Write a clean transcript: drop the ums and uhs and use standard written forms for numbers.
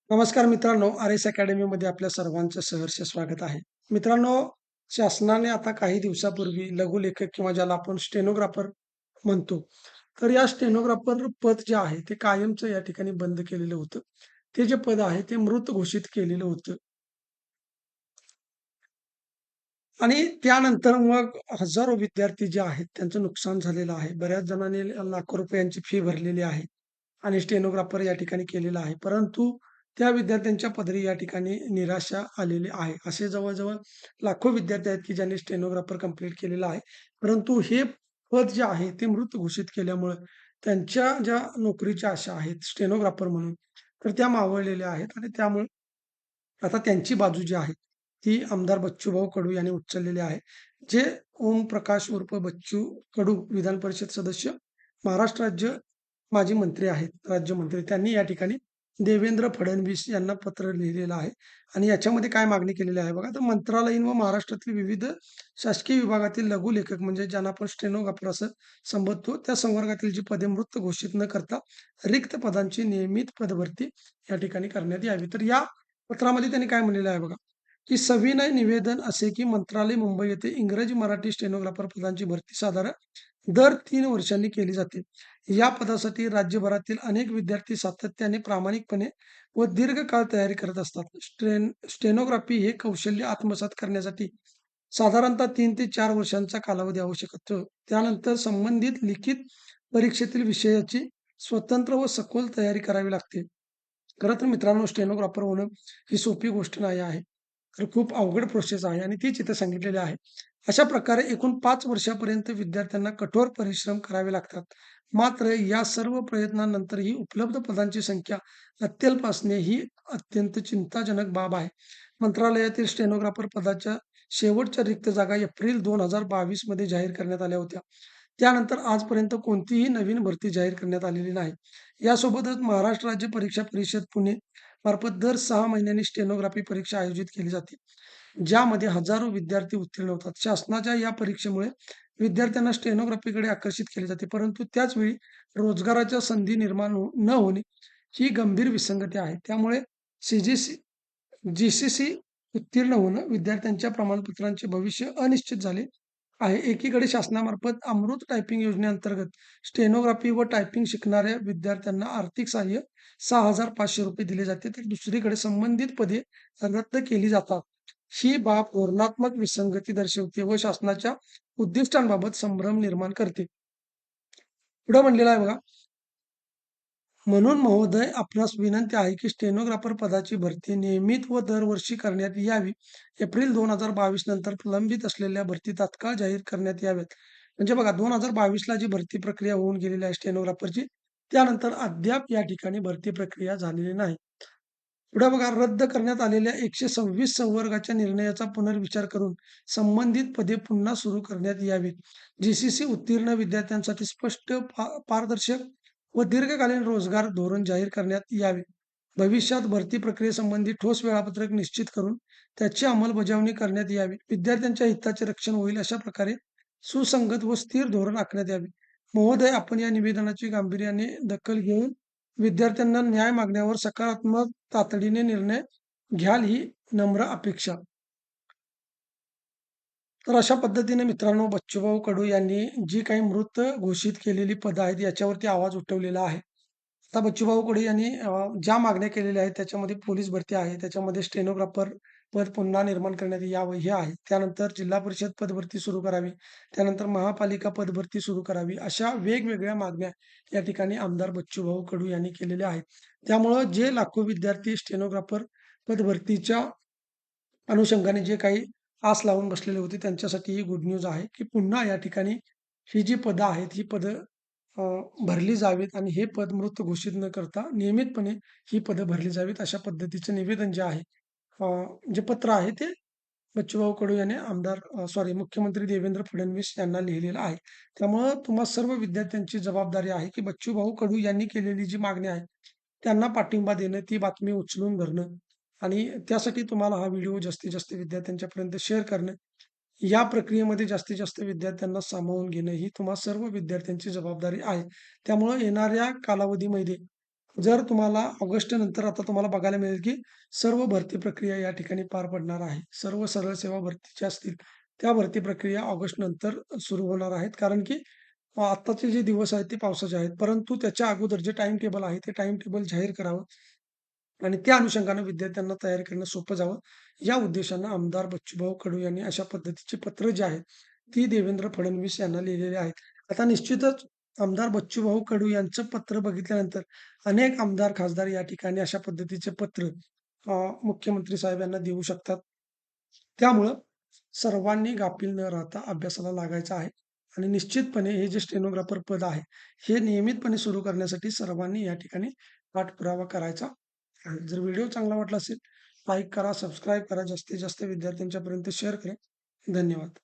नमस्कार मित्रांनो, आर.एस अकॅडमीमध्ये आपल्या सर्वांचं सहर्ष स्वागत आहे. मित्रांनो, शासनाने आता काही दिवसापूर्वी लघुलेखक किंवा ज्याला आपण स्टेनोग्राफर म्हणतो, तर या स्टेनोग्राफर पद जे आहे ते कायमचं या ठिकाणी बंद केलेलं होतं. ते जे पद आहे ते मृत घोषित केलेलं होतं. आणि त्यानंतर मग हजारो विद्यार्थी जे आहेत त्यांचं नुकसान झालेलं आहे. बऱ्याच जणांनी लाखो रुपयांची फी भरलेली आहे आणि स्टेनोग्राफर या ठिकाणी केलेला आहे. परंतु त्या विद्यार्थ्यांच्या पदरी या ठिकाणी निराशा आलेली आहे. असे जवळ-जवळ लाखो विद्यार्थी आहेत, की ज्यांनी स्टेनोग्राफर कंप्लीट केलेला आहे. परंतु हे पद जे आहे ते मृत घोषित केल्यामुळं त्यांच्या ज्या नोकरीच्या आशा आहेत स्टेनोग्राफर म्हणून, तर त्या मावळलेल्या आहेत आणि त्यामुळे आता त्यांची बाजू जी आहे, ती आमदार बच्चूभाऊ कडू यांनी उचललेली आहे. जे ओमप्रकाश उर्फ बच्चू कडू विधान परिषद सदस्य, महाराष्ट्र राज्य माजी मंत्री आहेत, राज्यमंत्री. त्यांनी या ठिकाणी देवेंद्र फडणवीस यांना पत्र लिहिलेलं आहे आणि याच्यामध्ये काय मागणी केलेली आहे बघा. तर मंत्रालयीन व महाराष्ट्रातील विविध शासकीय विभागातील लघुलेखक म्हणजे ज्यांना आपण स्टेनोग्राफर असं संबोधतो, त्या संवर्गातील जी पदे मृत घोषित न करता रिक्त पदांची नियमित पदभरती या ठिकाणी करण्यात यावी. तर या पत्रामध्ये त्यांनी काय म्हणलेलं आहे बघा, की सविनय निवेदन असे की मंत्रालय मुंबई येथे इंग्रजी मराठी स्टेनोग्राफर पदांची भरती साधारण दर 3 वर्षांनी केली जाते. या पदासाठी राज्यभरातील अनेक विद्यार्थी सातत्याने प्रामाणिकपणे व दीर्घकाळ तयारी करत असतात. स्टेनोग्राफी हे कौशल्य आत्मसात करण्यासाठी साधारणतः 3 ते 4 वर्षांचा कालावधी आवश्यक असतो. त्यानंतर संबंधित लिखित परीक्षेतील विषयाची स्वतंत्र व सखोल तयारी करावी लागते. खरं तर मित्रांनो, स्टेनोग्राफर होणं ही सोपी गोष्ट नाही आहे. तर खूप अवघड प्रोसेस आहे आणि तीच इथे सांगितलेली आहे. अशा प्रकारे एकूण 5 वर्षापर्यंत विद्यार्थ्यांना कठोर परिश्रम करावे लागतात. मात्र या सर्व प्रयत्नांनंतरही उपलब्ध पदांची संख्या अत्यल्प असणे ही अत्यंत चिंताजनक बाब आहे. मंत्रालयातील स्टेनोग्राफर पदाच्या शेवटच्या रिक्त जागा एप्रिल 2022 मध्ये जाहीर करण्यात आल्या होत्या. त्यानंतर आजपर्यंत कोणतीही नवीन भरती जाहीर करण्यात आलेली नाही. यासोबतच महाराष्ट्र राज्य परीक्षा परिषद पुणे मार्फत दर 6 महिन्यांनी स्टेनोग्राफी परीक्षा आयोजित केली जाते, ज्यामध्ये हजारो विद्यार्थी उत्तीर्ण होतात. शासनाच्या या परीक्षेमुळे विद्यार्थ्यांना स्टेनोग्राफीकडे आकर्षित केले जाते, परंतु त्याच वेळी रोजगाराच्या संधी निर्माण न होणे ही गंभीर विसंगती आहे. त्यामुळे सीजीसी जीसीसी उत्तीर्ण होणं विद्यार्थ्यांच्या प्रमाणपत्रांचे भविष्य अनिश्चित झाले आहे. एकीकडे शासनामार्फत अमृत टायपिंग योजनेअंतर्गत स्टेनोग्राफी व टायपिंग शिकणाऱ्या विद्यार्थ्यांना आर्थिक सहाय्य ₹6,500 दिले जाते, तर दुसरीकडे संबंधित पदे रद्द केली जातात. ही बाब धोरणात्मक विसंगती दर्शवते व शासनाच्या उद्दिष्टांबाबत संभ्रम निर्माण करते. पुढे म्हणलेलं आहे बघा, म्हणून महोदय, आपणास विनंती आहे की स्टेनोग्राफर पदाची भरती नियमित व दरवर्षी करण्यात यावी. एप्रिल 2022 नंतर प्रलंबित असलेल्या भरती तात्काळ जाहीर करण्यात याव्यात. म्हणजे बघा, 2022ला जी भरती प्रक्रिया होऊन गेलेली आहे स्टेनोग्राफरची, त्यानंतर अद्याप या ठिकाणी भरती प्रक्रिया झालेली नाही. पुढे बघा, रद्द करण्यात आलेल्या 126 संवर्गाच्या निर्णयाचा पुनर्विचार करून संबंधित पदे पुन्हा सुरू करण्यात यावीत. जीसीसी उत्तीर्ण विद्यार्थ्यांसाठी स्पष्ट, पारदर्शक व दीर्घकालीन रोजगार धोरण जाहीर करण्यात यावे. भविष्यात भरती प्रक्रियेसंबंधी ठोस वेळापत्रक निश्चित करून त्याची अंमलबजावणी करण्यात यावी. विद्यार्थ्यांच्या हिताचे रक्षण होईल अशा प्रकारे सुसंगत व स्थिर धोरण आखण्यात यावे. महोदय, आपण या निवेदनाची गांभीर्याने दखल घेऊन विद्यार्थ्यांना न्याय मागण्यावर सकारात्मक तातडीने निर्णय घ्याल ही नम्र अपेक्षा. तर अशा पद्धतीने मित्रांनो, बच्चूभाऊ कडू यांनी जी काही मृत घोषित केलेली पदं आहेत याच्यावरती आवाज उठवलेला आहे. आता बच्चूभाऊ कडू यांनी ज्या मागण्या केलेल्या आहेत त्याच्यामध्ये पोलीस भरती आहे, त्याच्यामध्ये स्टेनोग्राफर पद पुन्हा निर्माण करण्यात यावं हे आहे. त्यानंतर जिल्हा परिषद पदभरती सुरू करावी, त्यानंतर महापालिका पदभरती सुरू करावी, अशा वेगवेगळ्या मागण्या या ठिकाणी आमदार बच्चूभाऊ कडू यांनी केलेल्या आहेत. त्यामुळं जे लाखो विद्यार्थी स्टेनोग्राफर पदभरतीच्या अनुषंगाने जे काही आस लावून बसलेले होते त्यांच्यासाठी ही गुड न्यूज आहे, की पुन्हा या ठिकाणी ही जी पदं आहेत, ही पदं अ, भरली जावीत आणि हे पद मृत घोषित न करता नियमितपणे ही पदं भरली जावीत. अशा पद्धतीचं निवेदन जे आहे, जे पत्र आहे ते बच्चूभाऊ कडू यांनी मुख्यमंत्री देवेंद्र फडणवीस यांना लिहिलेलं आहे. त्यामुळं तुम्हा सर्व विद्यार्थ्यांची जबाबदारी आहे, की बच्चूभाऊ कडू यांनी केलेली जी मागणी आहे, त्यांना पाठिंबा देणं, ती बातमी उचलून धरणं आणि त्यासाठी तुम्हाला हा व्हिडिओ जास्तीत जास्त विद्यार्थ्यांच्यापर्यंत शेअर करणं, या प्रक्रियेमध्ये जास्तीत जास्त विद्यार्थ्यांना सामावून घेणं ही तुम्हा सर्व विद्यार्थ्यांची जबाबदारी आहे. त्यामुळं येणाऱ्या कालावधीमध्ये जर तुम्हाला ऑगस्ट नंतर आता तुम्हाला बघायला मिळेल, की सर्व भरती प्रक्रिया या ठिकाणी पार पडणार आहे. सर्व सरळ सेवा भरतीच्या असतील, त्या भरती प्रक्रिया ऑगस्ट नंतर सुरू होणार आहेत. कारण की आत्ताचे जे दिवस आहेत ते पावसाचे आहेत. परंतु त्याच्या अगोदर जे टाईम टेबल आहे, ते टाईम टेबल जाहीर करावं आणि त्या अनुषंगाने विद्यार्थ्यांना तयारी करणं सोपं जावं, या उद्देशानं आमदार बच्चूभाऊ कडू यांनी अशा पद्धतीची पत्र जी आहेत, ती देवेंद्र फडणवीस यांना लिहिलेली आहेत. आता निश्चितच आमदार बच्चूभाऊ कडू यांचं पत्र बघितल्यानंतर अनेक आमदार, खासदार या ठिकाणी अशा पद्धतीचे पत्र मुख्यमंत्री साहेब यांना देऊ शकतात. त्यामुळं सर्वांनी गाफील न राहता अभ्यासाला लागायचं आहे आणि निश्चितपणे हे जे स्टेनोग्राफर पद आहे, हे नियमितपणे सुरू करण्यासाठी सर्वांनी या ठिकाणी पाठपुरावा करायचा आहे. जर व्हिडिओ चांगला वाटला असेल, लाईक करा, सबस्क्राईब करा, जास्तीत जास्त विद्यार्थ्यांच्यापर्यंत शेअर करा. धन्यवाद.